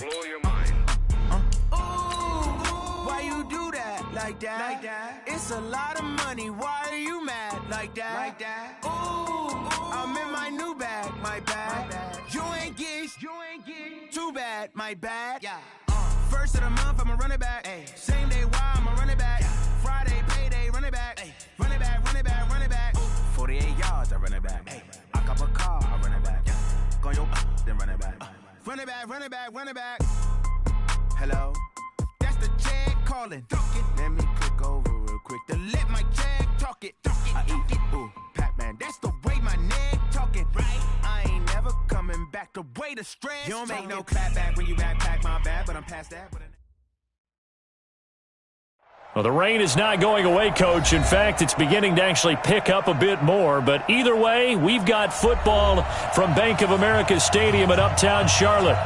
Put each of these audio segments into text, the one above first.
blow your mind. Ooh, why you do that like that? It's a lot of money. Why are you mad like that? Ooh, I'm in my new bag, my bad. You ain't get too bad, my bad. Yeah. First of the month, I'ma run it back. Ay. Same day, why I'ma run it back. Yeah. Friday, payday, run it back. Ay. Run it back, run it back, run it back. 48 yards, I run it back. Ay. I cop a car, I run it back. Yeah. Go your then run it back. Run it back, run it back, run it back. Hello? That's the check calling. Let me click over real quick to let my check talk it. I eat it, ooh, Pac-Man. That's the way my neck talking. Right? I ain't never coming back. The way the stress. You don't make no clap back when you backpack, my bad, but I'm past that. Well, the rain is not going away, Coach. In fact, it's beginning to actually pick up a bit more. But either way, we've got football from Bank of America Stadium in Uptown Charlotte.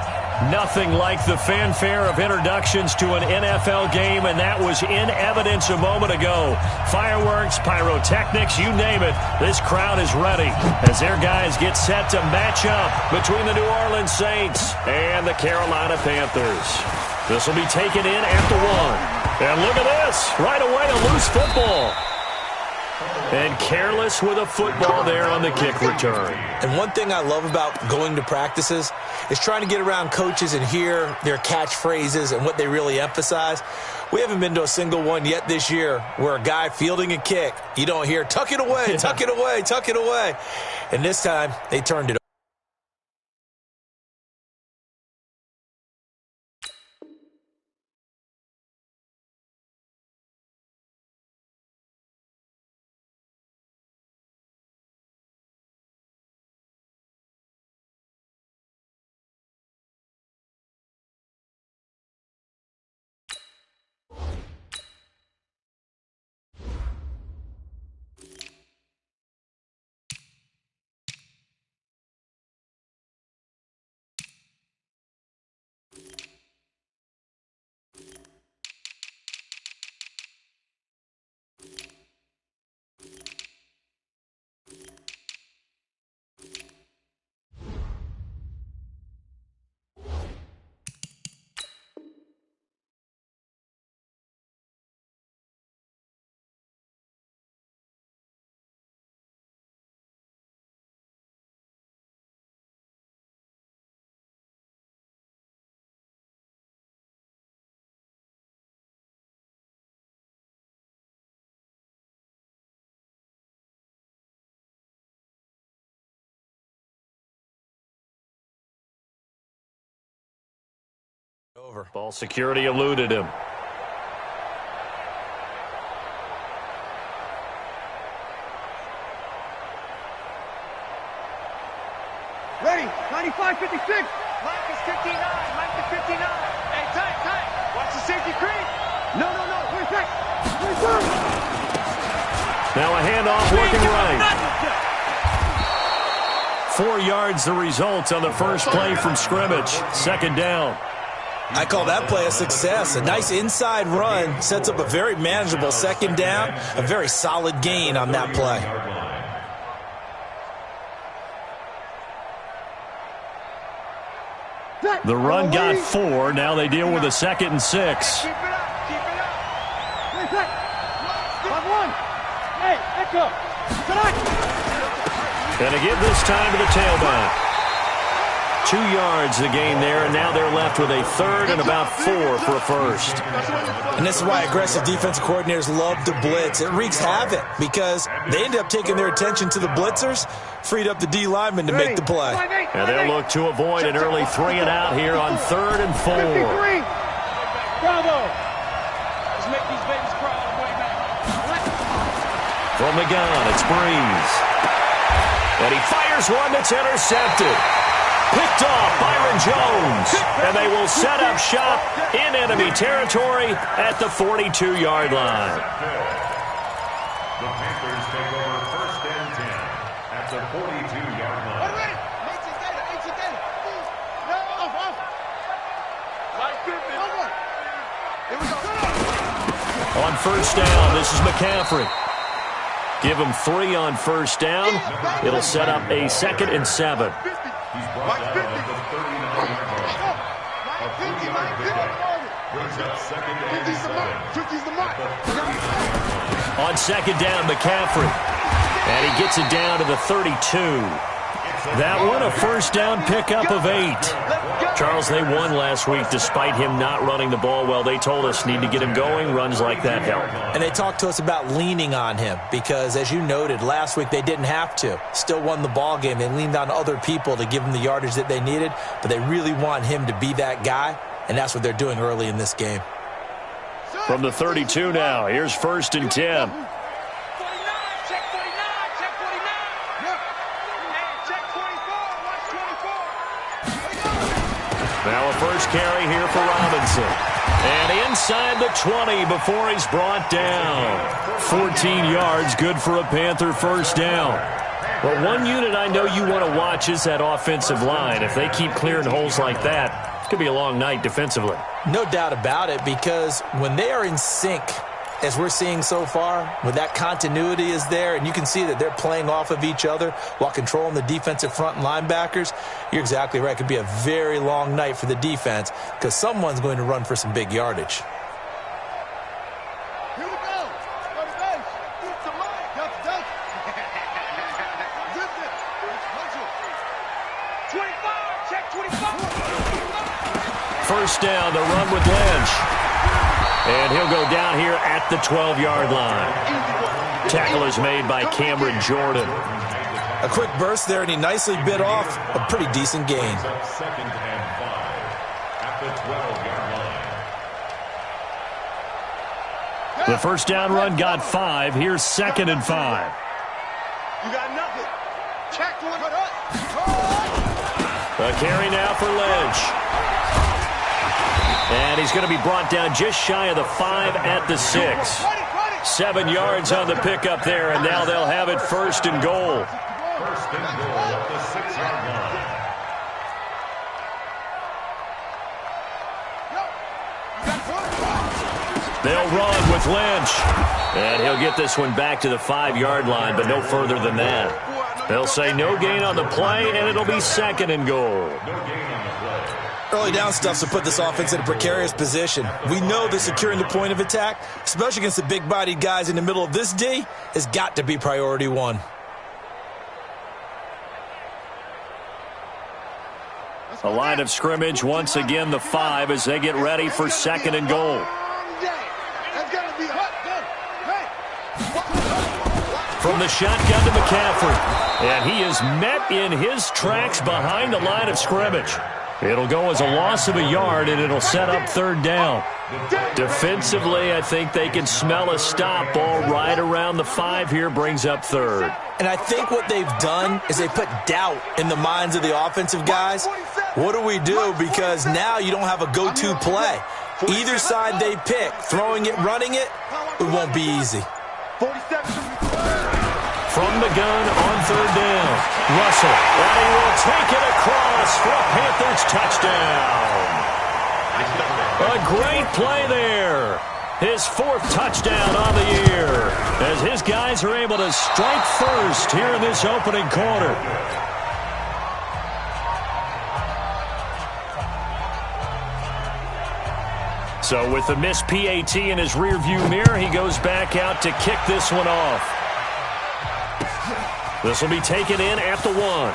Nothing like the fanfare of introductions to an NFL game, and that was in evidence a moment ago. Fireworks, pyrotechnics, you name it. This crowd is ready as their guys get set to match up between the New Orleans Saints and the Carolina Panthers. This will be taken in at the 1. And look at this. Right away, a loose football. And careless with a football there on the kick return. And one thing I love about going to practices is trying to get around coaches and hear their catchphrases and what they really emphasize. We haven't been to a single one yet this year where a guy fielding a kick, you don't hear, tuck it away, tuck it away, tuck it away. And this time, they turned it over. Over. Ball security eluded him. Ready, 95, 56. Mike is 59, Mike is 59. Hey, tight. Watch the safety creep. No. Where's that? Now a handoff working right. 4 yards the result on the first play from scrimmage. Second down. I call that play a success. A nice inside run sets up a very manageable second down, a very solid gain on that play. The run got 4. Now they deal with a 2nd and 6. Keep it up. Where's that? 1. Hey, echo. And to give this time to the tailback. 2 yards the gain there, and now they're left with a 3rd and about 4 for a first. And this is why aggressive defensive coordinators love to blitz. It wreaks havoc because they end up taking their attention to the blitzers, freed up the D lineman to make the play. And they'll look to avoid an early 3 and out here on 3rd and 4. Bravo. Let's make these babies cry all the way back. From the gun, it's Breeze. And he fires one that's intercepted. Picked off Byron Jones, and they will set up shop in enemy territory at the 42-yard line. The Panthers take over 1st and 10 at the 42-yard line. On first down, this is McCaffrey. Give him 3 on first down. It'll set up a 2nd and 7. He's brought down at the 39-yard line. Brings up second and 7. 50's the mark. On second down, McCaffrey. And he gets it down to the 32. That one a first down pickup of 8. Charles, they won last week despite him not running the ball well. They told us need to get him going. Runs like that help. And they talked to us about leaning on him because, as you noted, last week they didn't have to. Still won the ball game. They leaned on other people to give them the yardage that they needed, but they really want him to be that guy, and that's what they're doing early in this game. From the 32 now, here's first and 10. Now a first carry here for Robinson. And inside the 20 before he's brought down. 14 yards, good for a Panther first down. Well, one unit I know you want to watch is that offensive line. If they keep clearing holes like that, it could be a long night defensively. No doubt about it, because when they are in sync, as we're seeing so far, when that continuity is there, and you can see that they're playing off of each other while controlling the defensive front and linebackers, you're exactly right. It could be a very long night for the defense because someone's going to run for some big yardage. Here we go. Go to base. Get some money. Dunk. 25. Check 25. First down, the run with Lynch. And he'll go down here at the 12-yard line. Tackle is made by Cameron Jordan. A quick burst there, and he nicely bit off a pretty decent gain. Second and 5 at the 12-yard line. The first down run got 5. Here's second and 5. You got nothing. Check one. A carry now for Lynch. And he's going to be brought down just shy of the 5 at the 6. 7 yards on the pickup there, and now they'll have it first and goal. First and goal at the 6-yard line. They'll run with Lynch. And he'll get this one back to the 5-yard line, but no further than that. They'll say no gain on the play, and it'll be second and goal. Early down stuff to put this offense in a precarious position. We know that securing the point of attack, especially against the big-bodied guys in the middle of this D, has got to be priority one. A line of scrimmage, once again the 5 as they get ready for second and goal. From the shotgun to McCaffrey. And he is met in his tracks behind the line of scrimmage. It'll go as a loss of a yard, and it'll set up third down. Defensively, I think they can smell a stop ball right around the 5 here, brings up third. And I think what they've done is they put doubt in the minds of the offensive guys. What do we do? Because now you don't have a go-to play. Either side they pick, throwing it, running it, it won't be easy. From the gun on third down, Russell, and he will take it across for a Panthers touchdown. A great play there. His 4th touchdown on the year as his guys are able to strike first here in this opening quarter. So with the missed PAT in his rearview mirror, he goes back out to kick this one off. This will be taken in at the 1.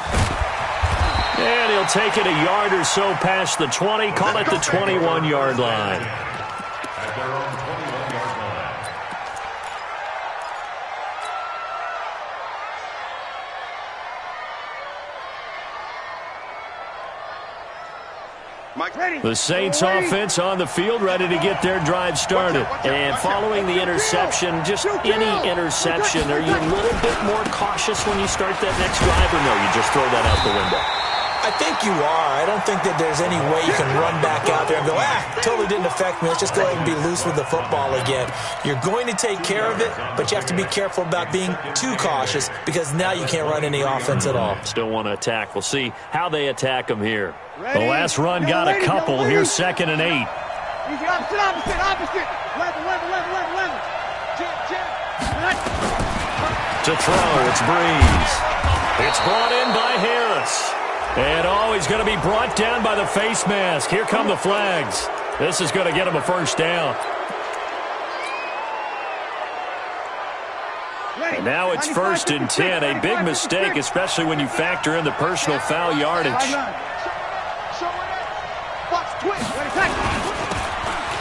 And he'll take it a yard or so past the 20, call it the 21-yard line. At their own 21-yard line. The Saints offense on the field, ready to get their drive started. And following the interception, just any interception, are you a little bit more cautious when you start that next drive, or no, you just throw that out the window? I think you are. I don't think that there's any way you can run back out there and go, totally didn't affect me. Let's just go ahead and be loose with the football again. You're going to take care of it, but you have to be careful about being too cautious because now you can't run any offense at all. Still want to attack. We'll see how they attack them here. The last run got a couple. Here's second and 8. Opposite. Level. To throw, it's Breeze. It's brought in by Harris. And he's going to be brought down by the face mask. Here come the flags. This is going to get him a first down. And now it's 1st and 10. A big mistake, especially when you factor in the personal foul yardage.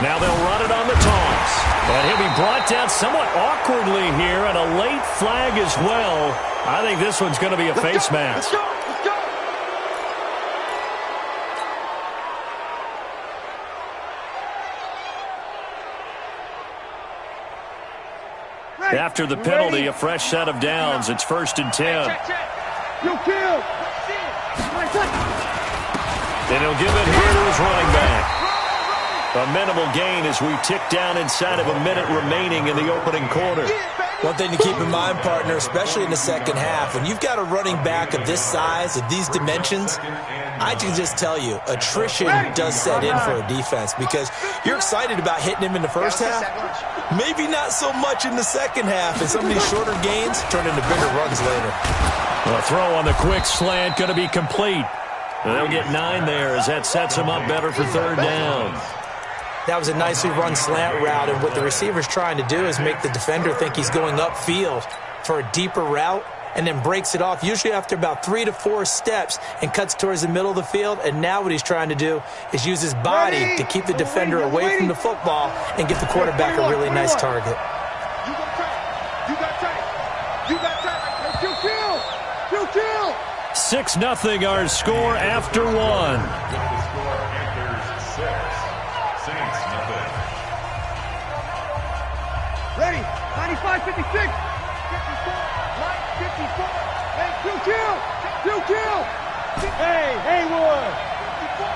Now they'll run it on the toss. And he'll be brought down somewhat awkwardly here, and a late flag as well. I think this one's going to be a face mask. After the penalty, a fresh set of downs. It's 1st and 10. And he'll give it here to his running back. A minimal gain as we tick down inside of a minute remaining in the opening quarter. One thing to keep in mind, partner, especially in the second half, when you've got a running back of this size, of these dimensions, I can just tell you, attrition does set in for a defense because you're excited about hitting him in the first half. Maybe not so much in the second half, and some of these shorter gains turn into bigger runs later. A throw on the quick slant going to be complete. They'll get 9 there as that sets them up better for 3rd down. That was a nicely run slant route, and what the receiver's trying to do is make the defender think he's going upfield for a deeper route and then breaks it off, usually after about 3 to 4 steps, and cuts towards the middle of the field. And now what he's trying to do is use his body to keep the defender away from the football and give the quarterback a really nice target. You got tight. You got tight. Kill. 6-0 our score after 1. Ready, 95, 56, 54, line 54, hey, kill, hey, Haywood, 54,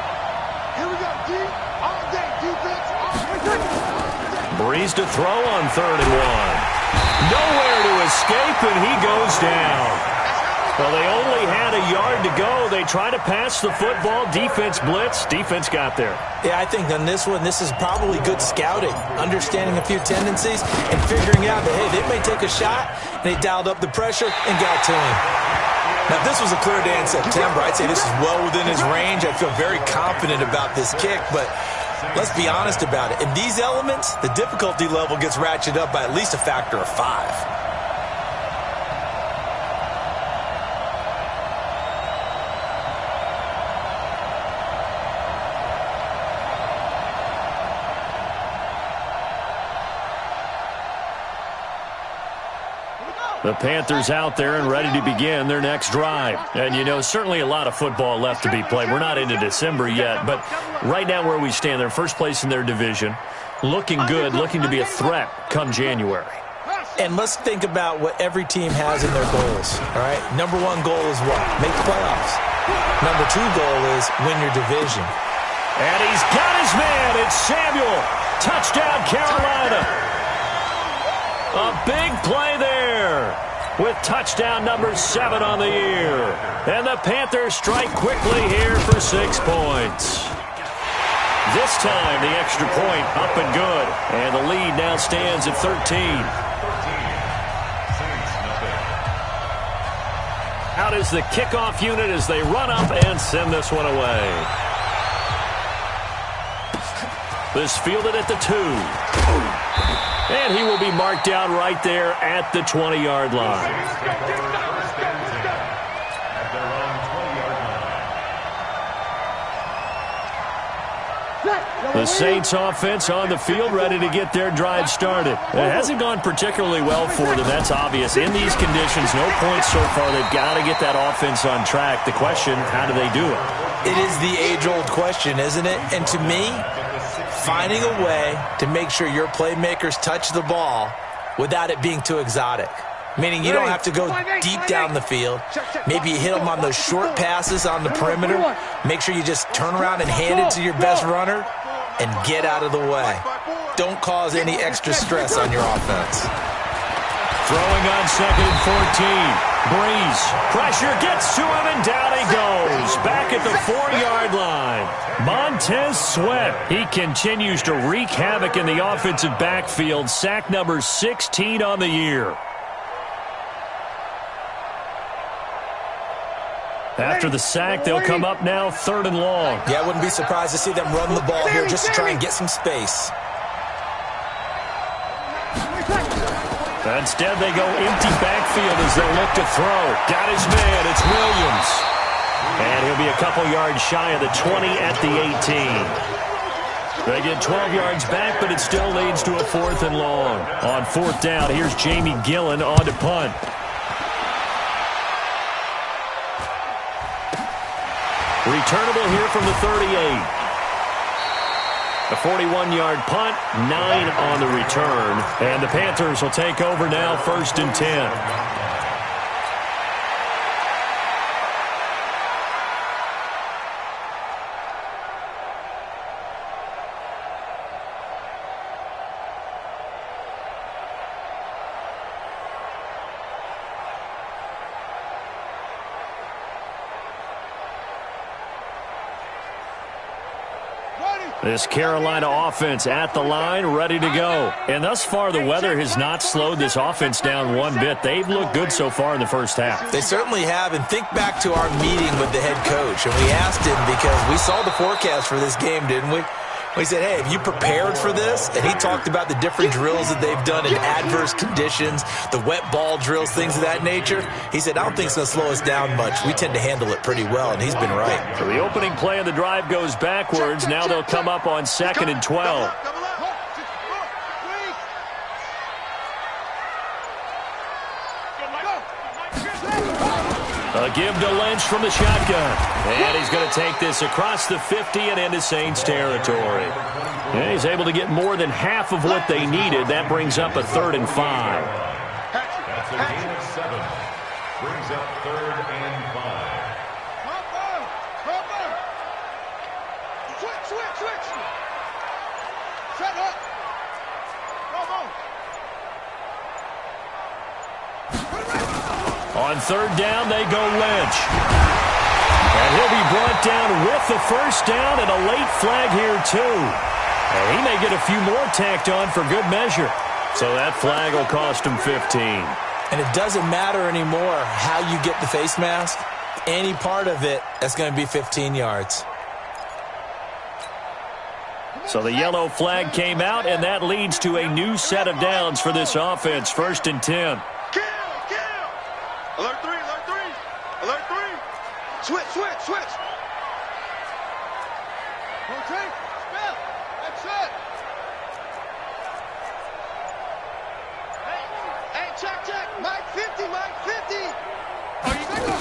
here we go, D, all day, defense, all day. Breeze to throw on 3rd and 1. Nowhere to escape, and he goes down. Well, they only had a yard to go. They try to pass the football. Defense blitz. Defense got there. Yeah, I think on this one, this is probably good scouting, understanding a few tendencies, and figuring out that, hey, they may take a shot, and they dialed up the pressure and got to him. Now, if this was a clear day in September, I'd say this is well within his range. I feel very confident about this kick, but let's be honest about it. In these elements, the difficulty level gets ratcheted up by at least a factor of 5. The Panthers out there and ready to begin their next drive. And, you know, certainly a lot of football left to be played. We're not into December yet, but right now where we stand, they're first place in their division, looking good, looking to be a threat come January. And let's think about what every team has in their goals, all right? Number 1 goal is what? Make the playoffs. Number 2 goal is win your division. And he's got his man. It's Samuel. Touchdown, Carolina. A big play there with touchdown number 7 on the year. And the Panthers strike quickly here for 6 points. This time the extra point up and good. And the lead now stands at 13. Out is the kickoff unit as they run up and send this one away. This fielded at the 2. And he will be marked down right there at the 20-yard line. The Saints offense on the field ready to get their drive started. It hasn't gone particularly well for them. That's obvious. In these conditions, no points so far. They've got to get that offense on track. The question, how do they do it? It is the age-old question, isn't it? And to me, finding a way to make sure your playmakers touch the ball without it being too exotic. Meaning you don't have to go deep down the field. Maybe you hit them on those short passes on the perimeter. Make sure you just turn around and hand it to your best runner and get out of the way. Don't cause any extra stress on your offense. Throwing on 2nd and 14. Breeze. Pressure gets to him, and down he goes. Back at the 4-yard line. Montez Sweat. He continues to wreak havoc in the offensive backfield. Sack number 16 on the year. After the sack, they'll come up now 3rd and long. Yeah, I wouldn't be surprised to see them run the ball here just to try and get some space. Instead, they go empty backfield as they look to throw. Got his man. It's Williams. And he'll be a couple yards shy of the 20 at the 18. They get 12 yards back, but it still leads to a 4th and long. On 4th down, here's Jamie Gillen on to punt. Returnable here from the 38. A 41-yard punt, 9 on the return. And the Panthers will take over now, 1st and 10. This Carolina offense at the line, ready to go. And thus far, the weather has not slowed this offense down one bit. They've looked good so far in the first half. They certainly have. And think back to our meeting with the head coach. And we asked him because we saw the forecast for this game, didn't we? We said, hey, have you prepared for this? And he talked about the different drills that they've done in adverse conditions, the wet ball drills, things of that nature. He said, I don't think it's going to slow us down much. We tend to handle it pretty well, and he's been right. So the opening play of the drive goes backwards. Now they'll come up on 2nd and 12. A give to Lynch from the shotgun. And he's going to take this across the 50 and into Saints territory. And he's able to get more than half of what they needed. That brings up a 3rd and 5. That's a gain of 7. Brings up 3rd and 5. Switch. Set up. Come on. On 3rd down, they go Lynch. And he'll be brought down with the first down and a late flag here, too. And he may get a few more tacked on for good measure. So that flag will cost him 15. And it doesn't matter anymore how you get the face mask. Any part of it, that's going to be 15 yards. So the yellow flag came out, and that leads to a new set of downs for this offense. 1st and 10. Alert 3. Switch. Okay, spell. That's it. Hey, check. Mike 50. Are you good?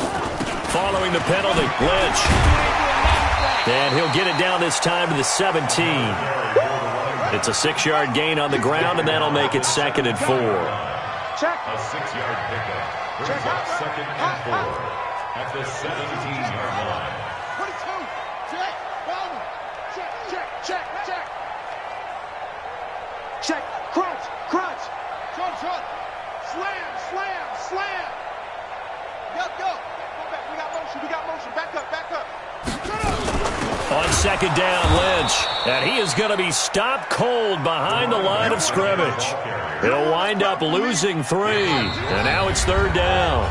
Following the penalty, Lynch. And he'll get it down this time to the 17. It's a 6-yard gain on the ground, and that'll make it 2nd and 4. Check. A 6-yard pickup brings up 2nd and 4 at the 17-yard line. 22. Check. Ball. Check. Check. Crunch. Short. Slam. Go. Go back. We got motion. Back up. On 2nd down, Lynch. And he is going to be stopped cold behind the line of scrimmage. He'll wind up losing 3. And now it's 3rd down.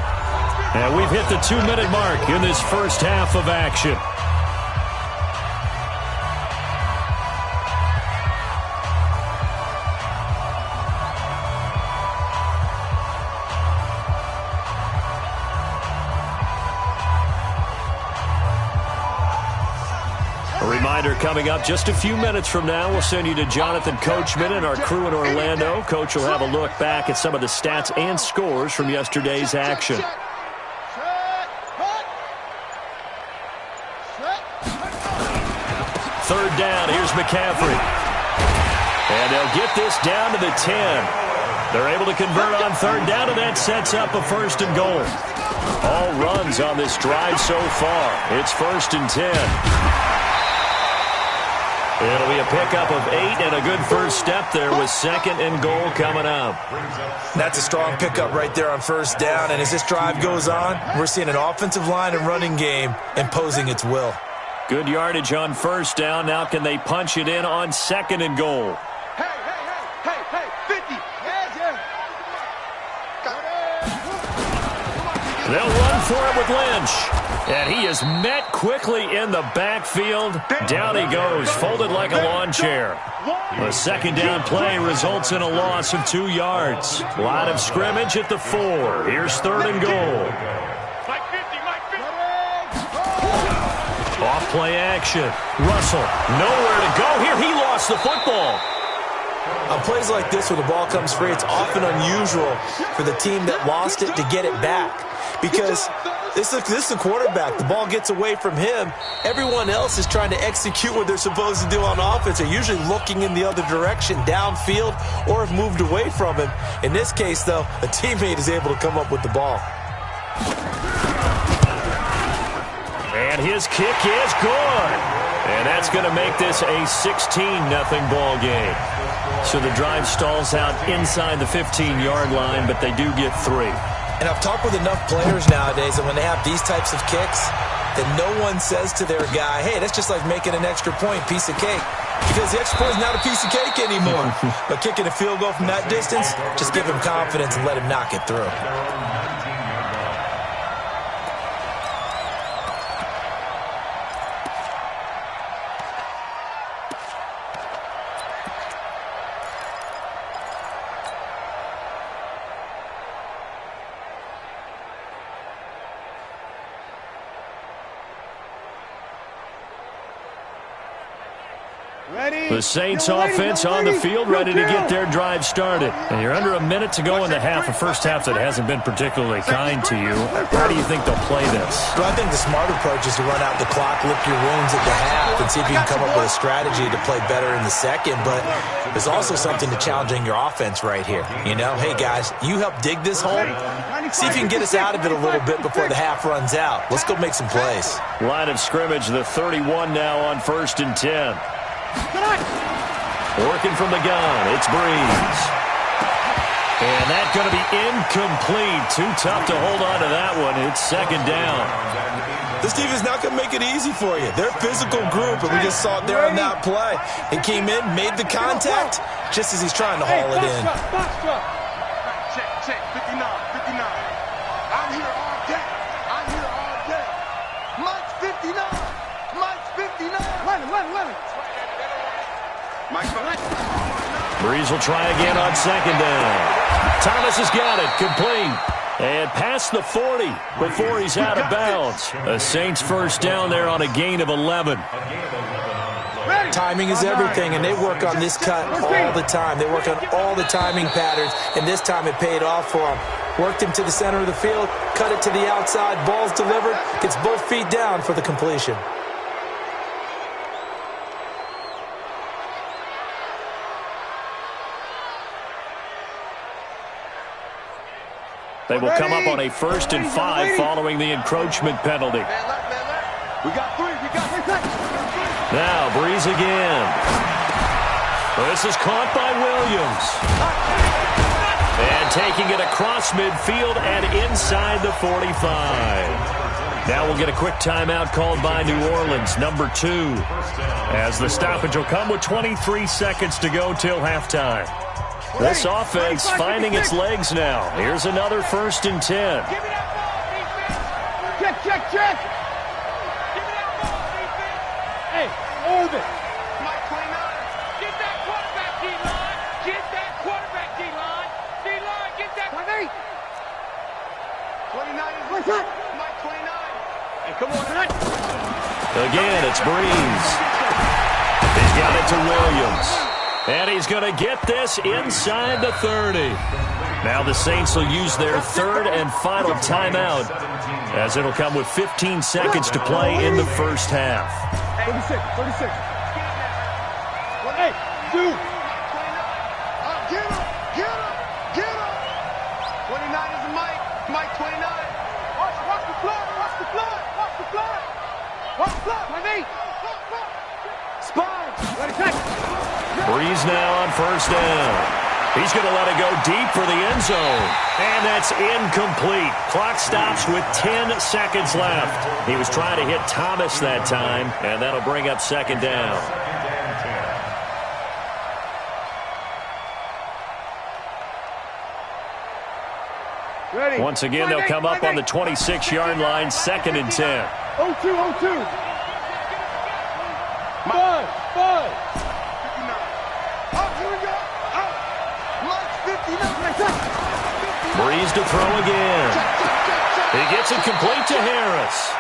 And we've hit the 2-minute mark in this first half of action. A reminder coming up just a few minutes from now, we'll send you to Jonathan Coachman and our crew in Orlando. Coach will have a look back at some of the stats and scores from yesterday's action. 3rd down, here's McCaffrey. And they'll get this down to the 10. They're able to convert on 3rd down, and that sets up a 1st and goal. All runs on this drive so far. It's 1st and 10. It'll be a pickup of 8 and a good first step there with 2nd and goal coming up. That's a strong pickup right there on 1st down. And as this drive goes on, we're seeing an offensive line and running game imposing its will. Good yardage on 1st down. Now can they punch it in on 2nd and goal? Hey, 50. Yeah. They'll run for it with Lynch. And he is met quickly in the backfield. Down he goes, folded like a lawn chair. The second down play results in a loss of 2 yards. Line of scrimmage at the 4. Here's 3rd and goal. Off play action. Russell, nowhere to go here. He lost the football. On plays like this where the ball comes free, it's often unusual for the team that lost it to get it back. Because this is the quarterback. The ball gets away from him. Everyone else is trying to execute what they're supposed to do on offense. They're usually looking in the other direction, downfield, or have moved away from him. In this case, though, a teammate is able to come up with the ball. And his kick is good. And that's going to make this a 16-0 ball game. So the drive stalls out inside the 15-yard line, but they do get 3. And I've talked with enough players nowadays that when they have these types of kicks, that no one says to their guy, hey, that's just like making an extra point, piece of cake. Because the extra point is not a piece of cake anymore. But kicking a field goal from that distance, just give him confidence and let him knock it through. The Saints offense on the field, ready to get their drive started. And you're under a minute to go in the half, a first half that hasn't been particularly kind to you. How do you think they'll play this? Well, I think the smart approach is to run out the clock, lick your wounds at the half, and see if you can come up with a strategy to play better in the second. But there's also something to challenging your offense right here. You know, hey, guys, you help dig this hole. See if you can get us out of it a little bit before the half runs out. Let's go make some plays. Line of scrimmage, the 31 now on 1st and 10. Working from the gun, it's Breeze. And that's going to be incomplete. Too tough to hold on to that one. It's 2nd down. This team is not going to make it easy for you. They're a physical group, and we just saw it there on that play. He came in, made the contact, just as he's trying to haul it in. Check, 59. I'm here all day. Mike's 59. 11. Breeze will try again on 2nd down. Thomas has got it, complete. And past the 40 before he's out of bounds. The Saints first down there on a gain of 11. Timing is everything, and they work on this cut all the time. They work on all the timing patterns, and this time it paid off for them. Worked him to the center of the field, cut it to the outside, ball's delivered, gets both feet down for the completion. They will come up on a 1st and 5 following the encroachment penalty. We got 3. Now Breeze again. This is caught by Williams. And taking it across midfield and inside the 45. Now we'll get a quick timeout called by New Orleans, number 2. As the stoppage will come with 23 seconds to go till halftime. This offense finding its legs now. Here's another 1st and 10. Check. Give me that ball, defense. Hey, hold it. Mike 29. Get that quarterback, D-line. D-line, get that. 29 is what's that? Mike 29. Hey, come on, tonight. Again, it's Breeze. He's got it to Williams. And he's going to get this inside the 30. Now the Saints will use their 3rd and final timeout, as it'll come with 15 seconds to play in the first half. 36. Hey, dude. Get him. 29 is Mike 29. Watch the blood. My mate. Spine. Ready, take. Breeze now on 1st down. He's going to let it go deep for the end zone. And that's incomplete. Clock stops with 10 seconds left. He was trying to hit Thomas that time, and that'll bring up 2nd down. Ready. Once again, they'll come up on the 26-yard line, 2nd and 10. 0-2, 0-2. 5. Up, here we go. Up. Lunch 59. Breeze to throw again. He gets it complete to Harris.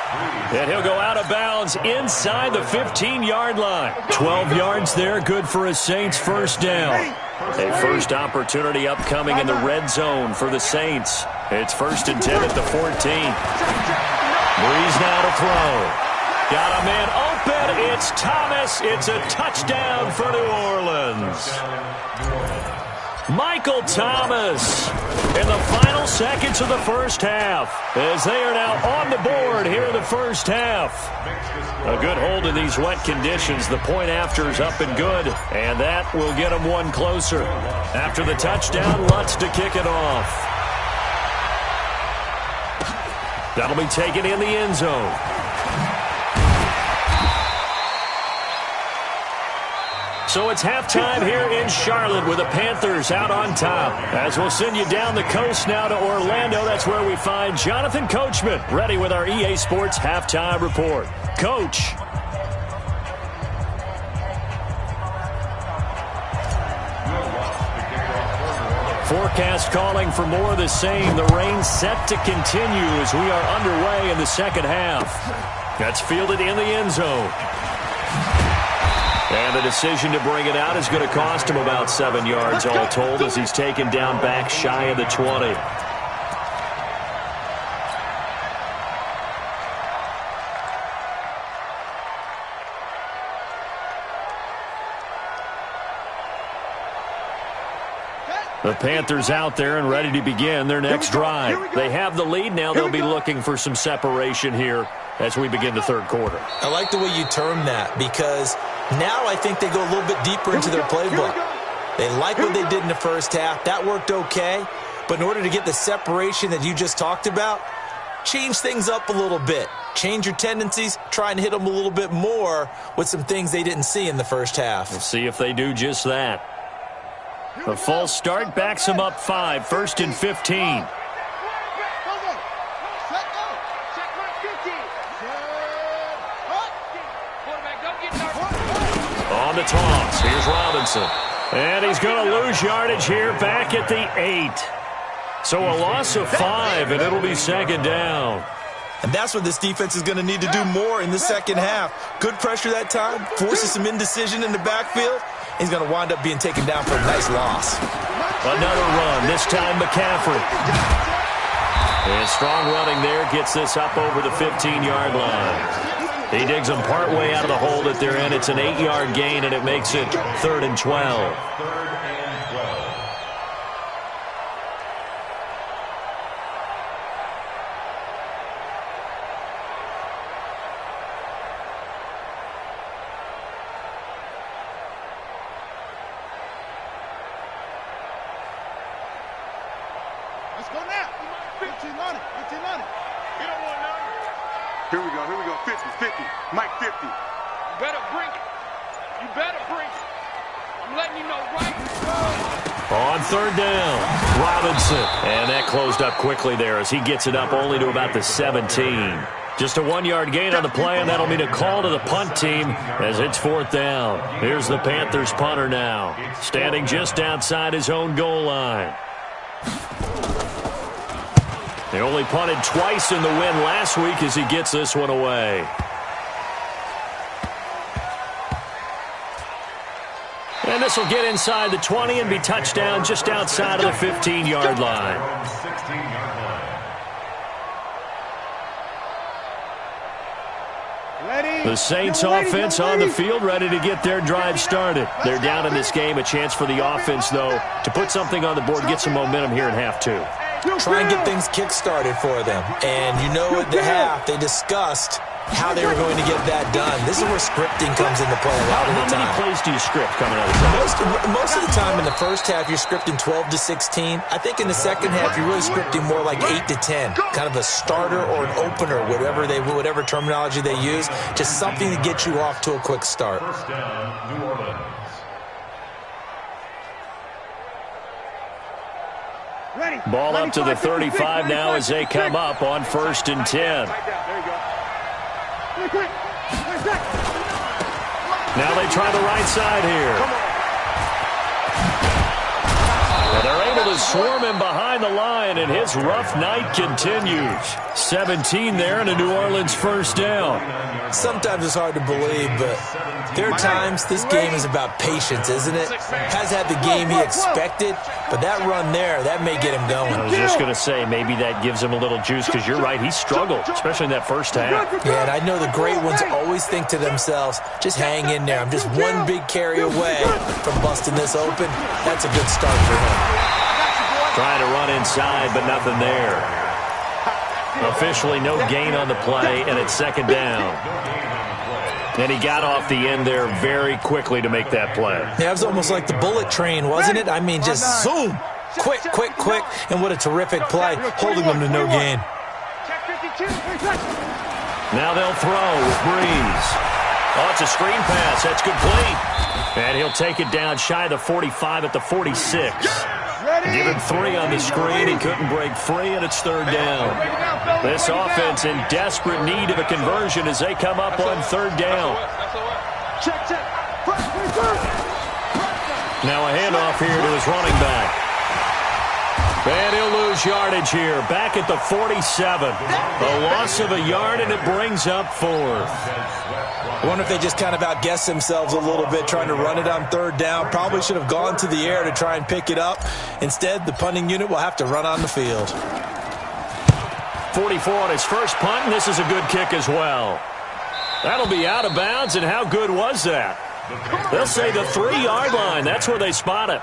And he'll go out of bounds inside the 15-yard line. 12 yards there, good for a Saints first down. A first opportunity upcoming in the red zone for the Saints. It's 1st and 10 at the 14. Breeze now to throw. Got a man open. It's Thomas. It's a touchdown for New Orleans. Michael Thomas in the final seconds of the first half as they are now on the board here in the first half. A good hold in these wet conditions. The point after is up and good, and that will get them one closer. After the touchdown, Lutz to kick it off. That'll be taken in the end zone. So it's halftime here in Charlotte with the Panthers out on top. As we'll send you down the coast now to Orlando, that's where we find Jonathan Coachman ready with our EA Sports Halftime Report. Coach. Forecast calling for more of the same. The rain set to continue as we are underway in the second half. That's fielded in the end zone. And the decision to bring it out is going to cost him about 7 yards all told as he's taken down back shy of the 20. The Panthers out there and ready to begin their next drive. They have the lead now. They'll be looking for some separation here as we begin the third quarter. I like the way you term that because now I think they go a little bit deeper into their playbook. They like what they did in the first half. That worked okay. But in order to get the separation that you just talked about, change things up a little bit. Change your tendencies. Try and hit them a little bit more with some things they didn't see in the first half. We'll see if they do just that. A false start backs them up 5. 1st and 15. On the toss, here's Robinson. And he's going to lose yardage here back at the 8. So a loss of 5, and it'll be second down. And that's what this defense is going to need to do more in the second half. Good pressure that time, forces some indecision in the backfield. He's going to wind up being taken down for a nice loss. Another run, this time McCaffrey. And strong running there gets this up over the 15-yard line. He digs them partway out of the hole that they're in. It's an 8-yard gain, and it makes it 3rd and 12. Let's go now. 15 on it. 15 on it. You don't want none. Here we go. 50, 50. Mike 50. You better bring it. You better bring it. I'm letting you know right now. On 3rd down, Robinson. And that closed up quickly there as he gets it up only to about the 17. Just a 1-yard gain on the play, and that'll mean a call to the punt team as it's 4th down. Here's the Panthers punter now, standing just outside his own goal line. They only punted twice in the win last week as he gets this one away. And this will get inside the 20 and be touchdown just outside of the 15-yard line. The Saints offense on the field ready to get their drive started. They're down in this game. A chance for the offense, though, to put something on the board, get some momentum here in half 2. Try and get things kick-started for them. And you know at the half, they discussed how they were going to get that done. This is where scripting comes into play a lot of the time. How many plays do you script coming out of the Most of the time in the first half, you're scripting 12 to 16. I think in the second half, you're really scripting more like 8 to 10. Kind of a starter or an opener, whatever terminology they use. Just something to get you off to a quick start. First down, New Orleans. Ball up to the 35 now as they come up on 1st and 10. Now they try the right side here. Well, they're able to swarm him behind the line, and his rough night continues. 17 there and a New Orleans first down. Sometimes it's hard to believe, but there are times this game is about patience, isn't it? Has had the game he expected, but that run there, that may get him going. I was just going to say, maybe that gives him a little juice, because you're right, he struggled, especially in that first half. Yeah, and I know the great ones always think to themselves, just hang in there. I'm just one big carry away from busting this open. That's a good start for him. Trying to run inside, but nothing there. Officially no gain on the play, and it's second down. And he got off the end there very quickly to make that play. Yeah, it was almost like the bullet train, wasn't it? I mean, just zoom. Quick, quick, quick. And what a terrific play, holding them to no gain. Now they'll throw with Breeze. Oh, it's a screen pass. That's complete. And he'll take it down shy of the 45 at the 46. Give him 3 on the screen. He couldn't break free, and it's third down. This offense in desperate need of a conversion as they come up on third down. Now a handoff here to his running back. And he'll lose yardage here. Back at the 47. A loss of a yard, and it brings up fourth. I wonder if they just kind of outguessed themselves a little bit trying to run it on third down. Probably should have gone to the air to try and pick it up. Instead, the punting unit will have to run on the field. 44 on his first punt, and this is a good kick as well. That'll be out of bounds, and how good was that? They'll say the 3-yard line. That's where they spot it.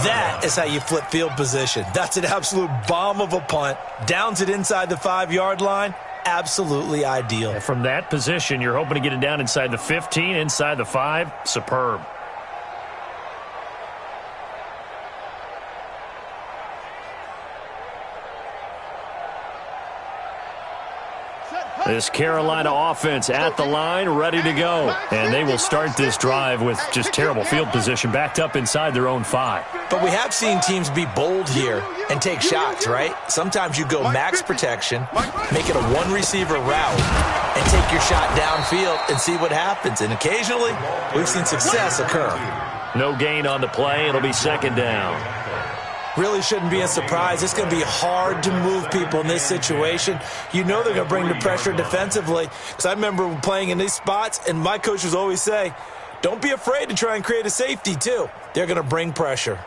That is how you flip field position. That's an absolute bomb of a punt. Downs it inside the 5-yard line. Absolutely ideal. And from that position, you're hoping to get it down inside the 15, inside the 5. Superb. This Carolina offense at the line, ready to go. And they will start this drive with just terrible field position, backed up inside their own 5. But we have seen teams be bold here and take shots, right? Sometimes you go max protection, make it a one-receiver route, and take your shot downfield and see what happens. And occasionally, we've seen success occur. No gain on the play. It'll be second down. Really shouldn't be a surprise. It's going to be hard to move people in this situation. You know they're going to bring the pressure defensively. Because I remember playing in these spots, and my coaches always say, don't be afraid to try and create a safety, too. They're going to bring pressure.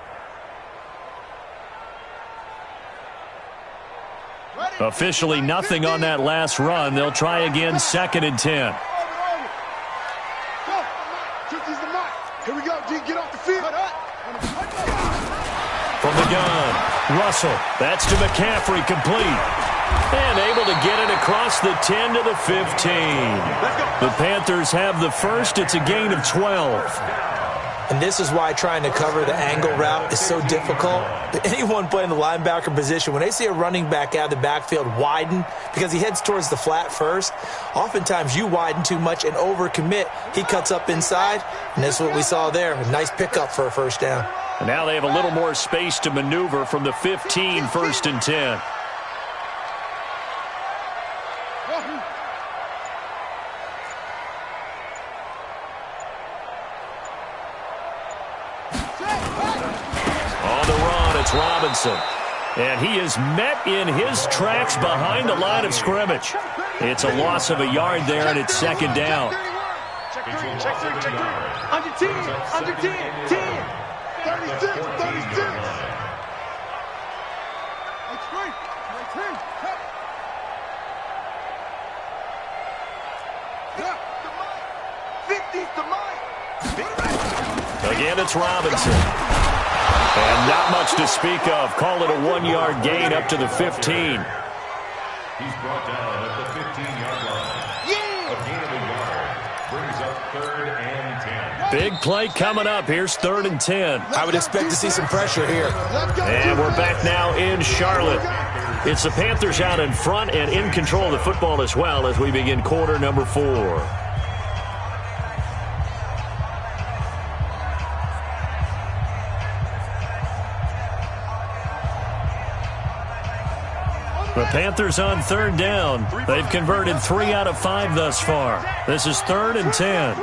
Officially nothing on that last run. They'll try again, second and 10. Here we go, D. Get off the field. From the gun, Russell. That's to McCaffrey, complete. And able to get it across the 10 to the 15. The Panthers have the first. It's a gain of 12. And this is why trying to cover the angle route is so difficult. Anyone playing the linebacker position, when they see a running back out of the backfield widen because he heads towards the flat first, oftentimes you widen too much and overcommit. He cuts up inside, and that's what we saw there. A nice pickup for a first down. And now they have a little more space to maneuver from the 15, first and 10. Robinson. And he is met in his tracks behind the line of scrimmage. It's a loss of a yard there, and it's second down. Check 3, check 3, check 3. Under 10, under 10, 10. 36, 36. Again, it's Robinson. And not much to speak of. Call it a 1-yard gain up to the 15. He's brought down at the 15-yard line. A gain of a yard brings up third and 10. Big play coming up. Here's third and 10. I would expect to see some pressure here. And we're back now in Charlotte. It's the Panthers out in front and in control of the football as well as we begin quarter number 4. The Panthers on third down. They've converted 3 out of 5 thus far. This is 3rd and 10.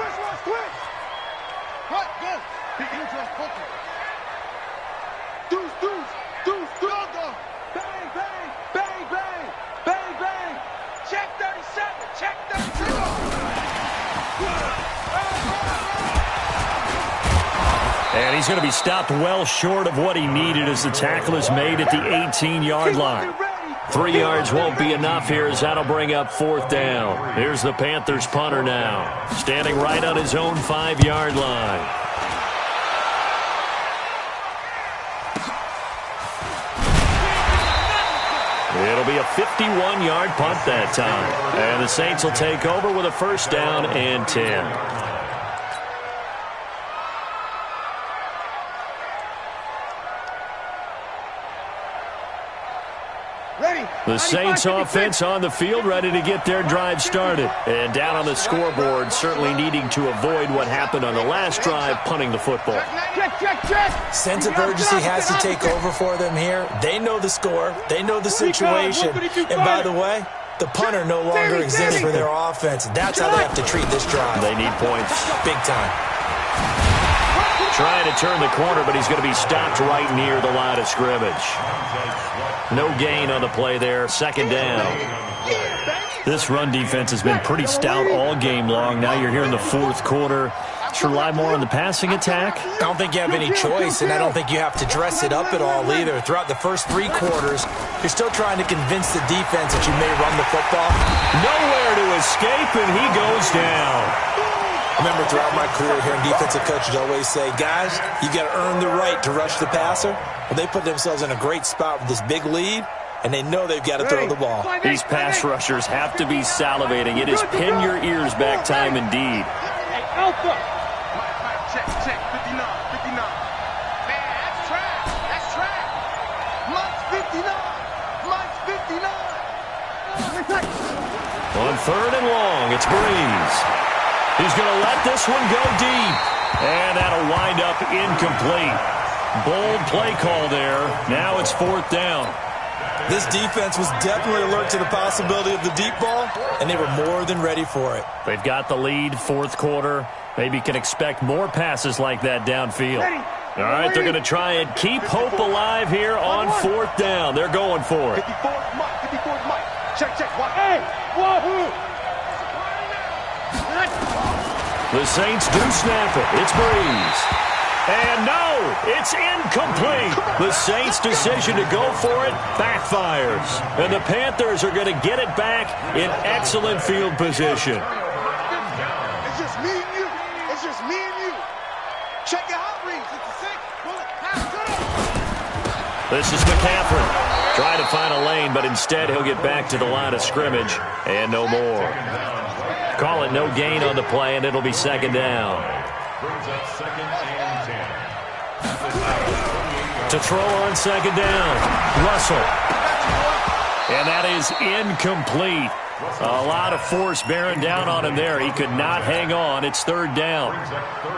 And he's going to be stopped well short of what he needed as the tackle is made at the 18-yard line. 3 yards won't be enough here as that'll bring up 4th down. Here's the Panthers punter now, standing right on his own 5-yard line. It'll be a 51-yard punt that time. And the Saints will take over with a 1st down and 10. The Saints offense on the field, ready to get their drive started. And down on the scoreboard, certainly needing to avoid what happened on the last drive, punting the football. Sense of urgency has to take over for them here. They know the score. They know the situation. And by the way, the punter no longer exists for their offense. That's how they have to treat this drive. They need points. Big time. Trying to turn the corner, but he's going to be stopped right near the line of scrimmage. No gain on the play there. 2nd down. This run defense has been pretty stout all game long. Now you're here in the 4th quarter. Should rely more on the passing attack? I don't think you have any choice, and I don't think you have to dress it up at all either. Throughout the first 3 quarters, you're still trying to convince the defense that you may run the football. Nowhere to escape, and he goes down. Remember, throughout my career here, defensive coaches always say, guys, you got to earn the right to rush the passer. Well, they put themselves in a great spot with this big lead, and they know they've got to throw the ball. These pass rushers have to be salivating. It is pin your ears back time indeed. Hey, Alpha. Check, 59, 59. Man, that's trash. That's trash. Mike's 59. Mike's 59. On 3rd and long, it's Breeze. He's going to let this one go deep. And that'll wind up incomplete. Bold play call there. Now it's 4th down. This defense was definitely alert to the possibility of the deep ball, and they were more than ready for it. They've got the lead, 4th quarter. Maybe can expect more passes like that downfield. All right, they're going to try and keep hope alive here on 4th down. They're going for it. 54th Mike. Check. Hey, wahoo! The Saints do snap it. It's Breeze. And no, it's incomplete. The Saints' decision to go for it backfires. And the Panthers are going to get it back in excellent field position. It's just me and you. Check your hot reads. It's a 6. Bullet. Pass. This is McCaffrey. Trying to find a lane, but instead he'll get back to the line of scrimmage. And no more. Call it no gain on the play, and it'll be 2nd down. Brings up 2nd and 10. To throw on 2nd down, Russell. And that is incomplete. A lot of force bearing down on him there. He could not hang on. It's 3rd down.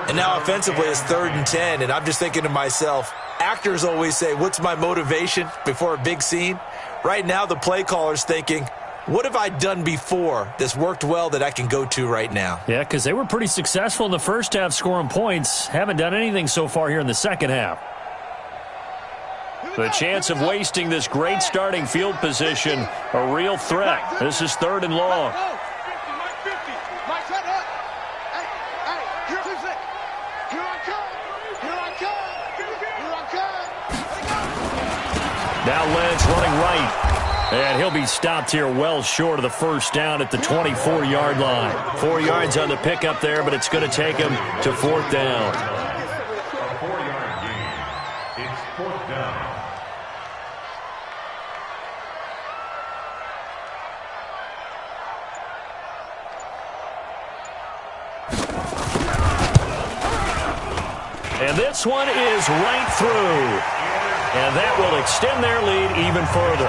And now offensively it's 3rd and 10, and I'm just thinking to myself, actors always say, what's my motivation before a big scene? Right now the play caller's thinking, what have I done before that's worked well that I can go to right now? Yeah, because they were pretty successful in the first half scoring points. Haven't done anything so far here in the second half. The chance of wasting this great starting field position, a real threat. This is 3rd and long. Now Lentz running right. And he'll be stopped here well short of the 1st down at the 24-yard line. 4 yards on the pickup there, but it's going to take him to 4th down. A 4-yard gain. It's 4th down. And this one is right through. And that will extend their lead even further.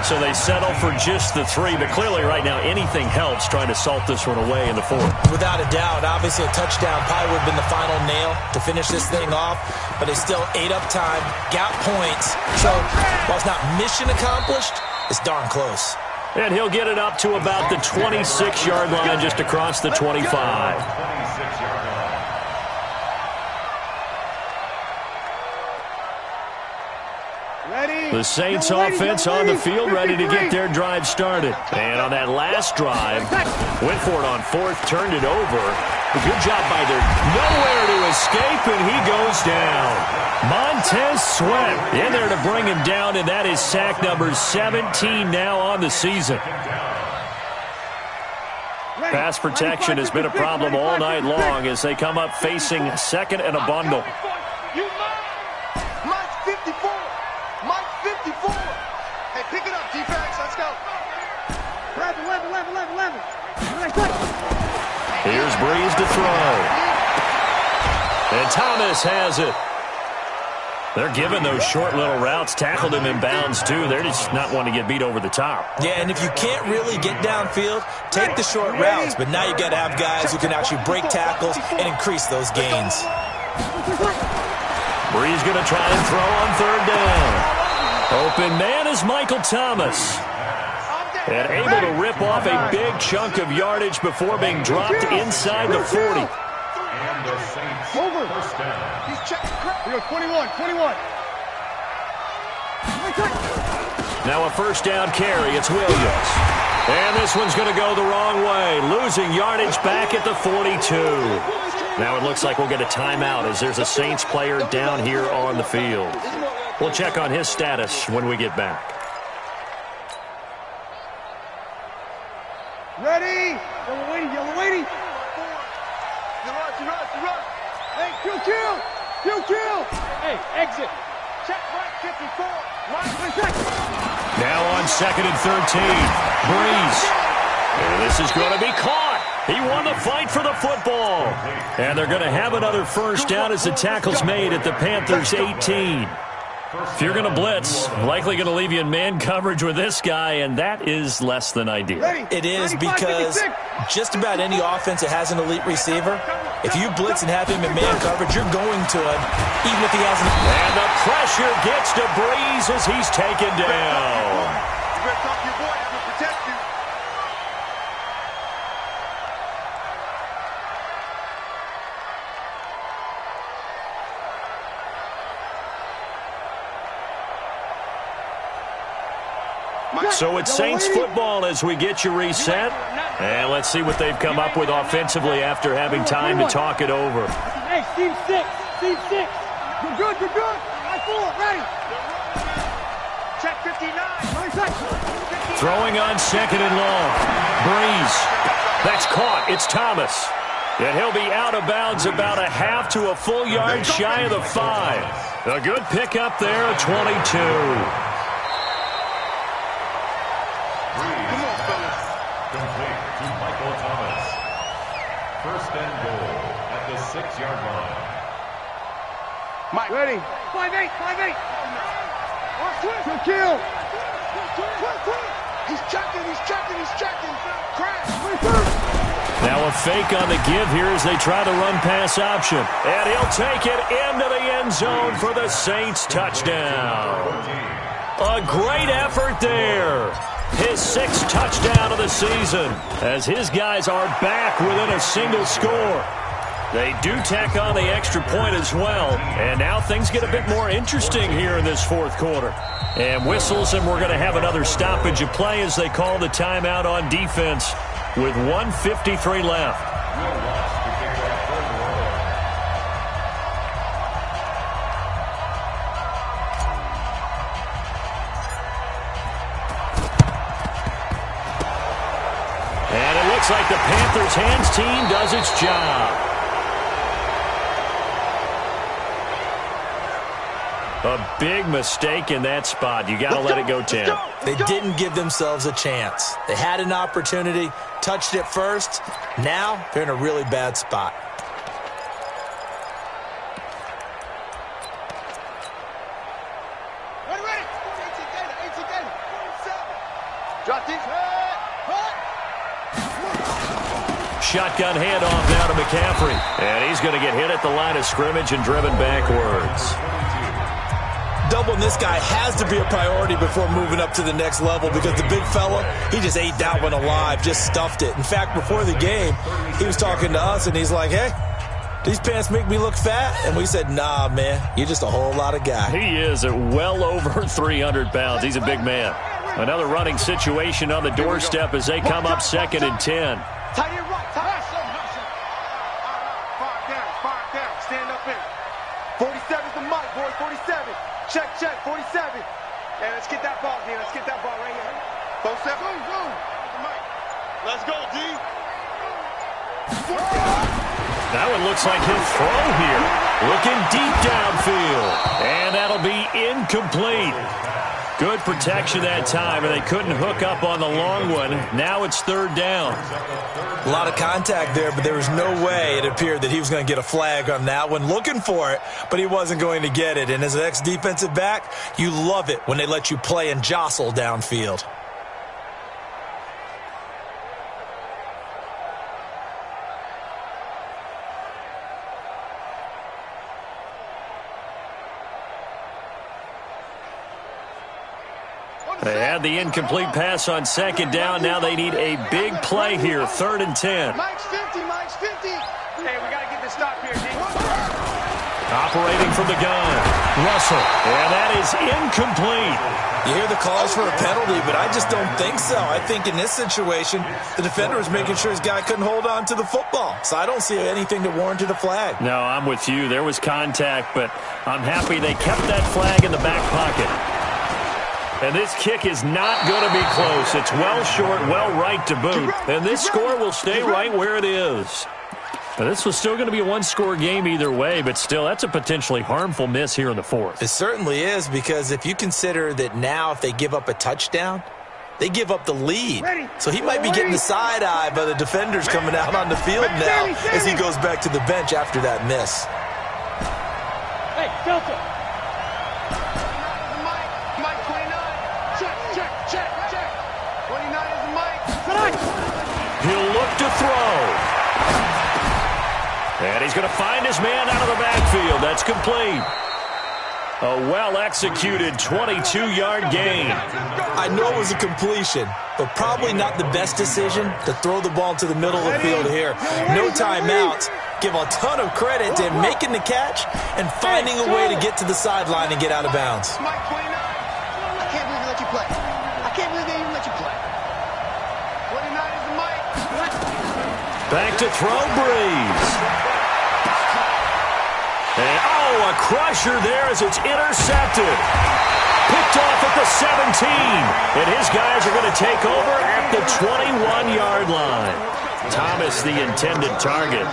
So they settle for just the 3, but clearly right now anything helps trying to salt this one away in the 4th. Without a doubt, obviously a touchdown probably would have been the final nail to finish this thing off, but they still ate up time, got points. So while it's not mission accomplished, It's darn close. And he'll get it up to about the 26-yard line, just across the 25. 26-yard line. The Saints offense on the field, ready to get their drive started. And on that last drive, went for it on fourth, turned it over. A good job by their nowhere to escape, and he goes down. Montez Sweat in there to bring him down, and that is sack number 17 now on the season. Pass protection has been a problem all night long as they come up facing second and a bundle. Mike 54. Mike 54. Hey, pick it up, defense. Let's go. 11. Here's Breeze to throw. And Thomas has it. They're giving those short little routes. Tackled him in bounds, too. They're just not wanting to get beat over the top. Yeah, and if you can't really get downfield, take the short routes. But now you got to have guys who can actually break tackles and increase those gains. Breeze going to try and throw on third down. Open man is Michael Thomas. And able to rip off a big chunk of yardage before being dropped inside the 40. And the Saints first down. He's checking. 21. Now a first down carry. It's Williams. And this one's going to go the wrong way. Losing yardage back at the 42. Now it looks like we'll get a timeout as there's a Saints player down here on the field. We'll check on his status when we get back. Ready? Yellow waiting. You run. Hey, kill. Hey, exit. Check right 54. Now on second and 13. Breeze. And this is going to be caught. He won the fight for the football. And they're going to have another first down as the tackle's made at the Panthers 18. If you're going to blitz, likely going to leave you in man coverage with this guy, and that is less than ideal. It is because just about any offense that has an elite receiver, if you blitz and have him in man coverage, you're going to him, even if he hasn't. And the pressure gets to Breeze as he's taken down. You better talk to your boy. He's going to protect you. So it's Saints football as we get you reset. And let's see what they've come up with offensively after having time to talk it over. Hey, Steve 6. You're good. I fool, ready. Check 59. Throwing on second and long. Breeze. That's caught. It's Thomas. And he'll be out of bounds about a half to a full yard shy of the 5. A good pickup there, 22. Complete to Michael Thomas. First and goal at the 6-yard line. Mike, ready. 5-8. Good kill. He's checking. Crash. Now a fake on the give here as they try the run pass option. And he'll take it into the end zone for the Saints touchdown. A great effort there. His 6th touchdown of the season as his guys are back within a single score. They do tack on the extra point as well. And now things get a bit more interesting here in this fourth quarter. And whistles, and we're going to have another stoppage of play as they call the timeout on defense with 1:53 left. And it looks like the Panthers hands team does its job. A big mistake in that spot. You got to let it go, Tim. They didn't give themselves a chance. They had an opportunity, touched it first. Now they're in a really bad spot. Ready. 18 data. Drop these. Shotgun handoff now to McCaffrey. And he's going to get hit at the line of scrimmage and driven backwards. Doubling this guy has to be a priority before moving up to the next level because the big fella, he just ate that one alive, just stuffed it. In fact, before the game, he was talking to us, and he's like, hey, these pants make me look fat? And we said, nah, man, you're just a whole lot of guy. He is at well over 300 pounds. He's a big man. Another running situation on the doorstep as they come up 2nd and 10. Tight end right, tight end. 5 down, stand up in. 47's the mic, boys, 47. Check, 47. Hey, let's get that ball, D. Let's get that ball right here. 47. Go. Let's go, D. That one looks like he'll throw here. Looking deep downfield. And that'll be incomplete. Good protection that time, and they couldn't hook up on the long one. Now it's 3rd down. A lot of contact there, but there was no way it appeared that he was going to get a flag on that one. Looking for it, but he wasn't going to get it. And as an ex-defensive back, you love it when they let you play and jostle downfield. They had the incomplete pass on 2nd down. Now they need a big play here, 3rd and 10. Mike's 50. Hey, we got to get this stop here, D. Operating from the gun, Russell. And that is incomplete. You hear the calls for a penalty, but I just don't think so. I think in this situation, the defender was making sure his guy couldn't hold on to the football. So I don't see anything that warranted a flag. No, I'm with you. There was contact, but I'm happy they kept that flag in the back pocket. And this kick is not going to be close. It's well short, well right to boot. And this score will stay right where it is. But this was still going to be a one-score game either way, but still, that's a potentially harmful miss here in the 4th. It certainly is, because if you consider that now if they give up a touchdown, they give up the lead. So he might be getting the side eye by the defenders coming out on the field now as he goes back to the bench after that miss. Hey, filter. Check. 29 is the mic. He'll look to throw. And he's going to find his man out of the backfield. That's complete. A well-executed 22-yard gain. I know it was a completion, but probably not the best decision to throw the ball to the middle of the field here. No timeouts. Give a ton of credit to him making the catch and finding a way to get to the sideline and get out of bounds. I can't believe they let you play. I can't believe they even let you play. 29 is the mic. Back to throw, Breeze. And, a crusher there as it's intercepted. Picked off at the 17. And his guys are going to take over at the 21-yard line. Thomas, the intended target.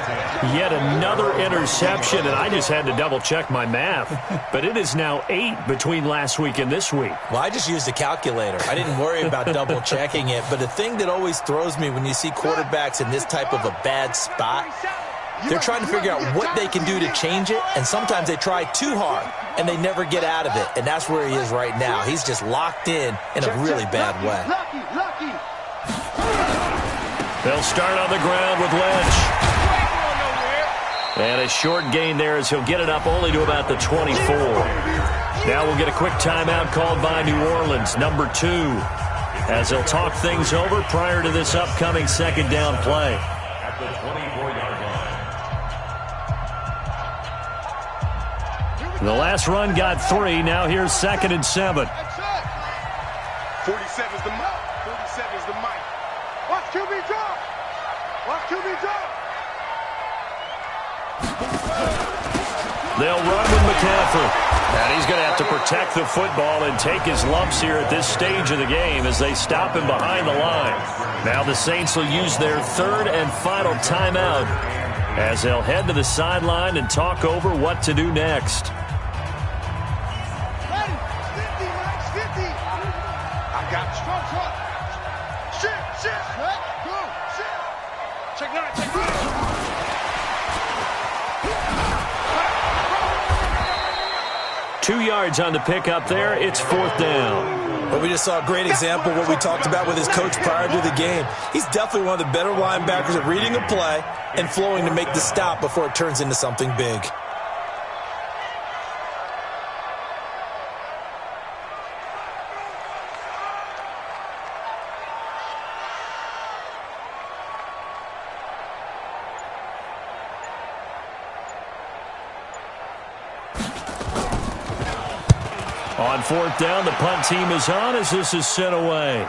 Yet another interception, and I just had to double-check my math. But it is now 8 between last week and this week. Well, I just used a calculator. I didn't worry about double-checking it. But the thing that always throws me when you see quarterbacks in this type of a bad spot, they're trying to figure out what they can do to change it, and sometimes they try too hard, and they never get out of it. And that's where he is right now. He's just locked in a really bad way. Lucky. They'll start on the ground with Lynch. And a short gain there as he'll get it up only to about the 24. Now we'll get a quick timeout called by New Orleans, number 2, as they'll talk things over prior to this upcoming 2nd down play. At the 24-yard line. The last run got 3. Now here's 2nd and 7. 47's the mic. 47's the mic. Watch QB drop. They'll run with McCaffrey. And he's going to have to protect the football and take his lumps here at this stage of the game as they stop him behind the line. Now the Saints will use their 3rd and final timeout as they'll head to the sideline and talk over what to do next. Ready. 50, Max, 50. I got you. Shit. Go. Shit. Check 9. 2 yards on the pickup there. It's 4th down. But we just saw a great example of what we talked about with his coach prior to the game. He's definitely one of the better linebackers at reading a play and flowing to make the stop before it turns into something big. On 4th down, the punt team is on as this is sent away.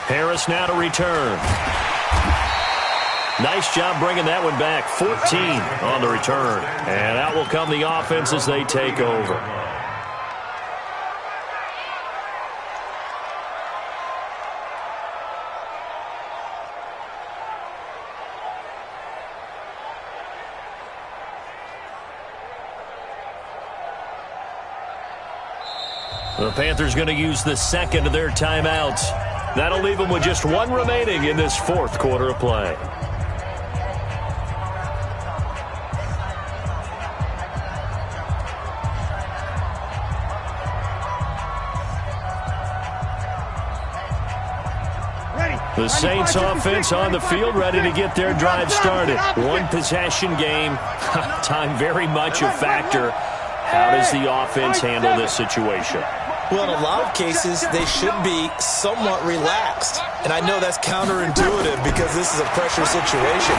Harris now to return. Nice job bringing that one back. 14 on the return. And out will come the offense as they take over. The Panthers going to use the second of their timeouts. That'll leave them with just one remaining in this 4th quarter of play. The Saints offense on the field, ready to get their drive started. One possession game. Time very much a factor. How does the offense handle this situation? Well, in a lot of cases, they should be somewhat relaxed. And I know that's counterintuitive because this is a pressure situation.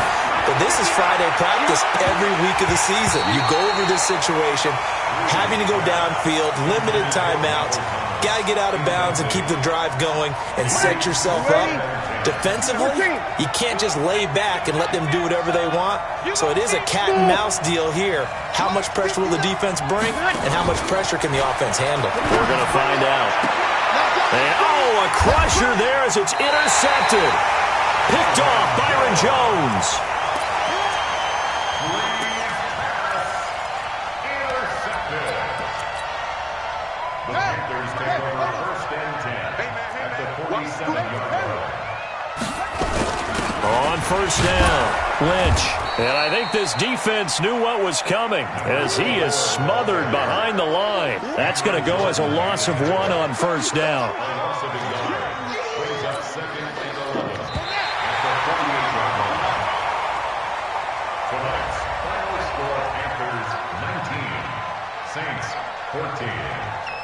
But this is Friday practice every week of the season. You go over this situation, having to go downfield, limited timeouts, got to get out of bounds and keep the drive going and set yourself up. Defensively, you can't just lay back and let them do whatever they want. So it is a cat and mouse deal here. How much pressure will the defense bring and how much pressure can the offense handle? We're going to find out. And, oh, a crusher there as it's intercepted. Picked off Byron Jones. The Panthers take over 1st and 10 at the 47-yard line. On 1st down, Lynch. And I think this defense knew what was coming as he is smothered behind the line. That's going to go as a loss of 1 on 1st down. Brings up 2nd and 11 at the 48-yard line. Tonight's final score, Panthers 19, Saints 14.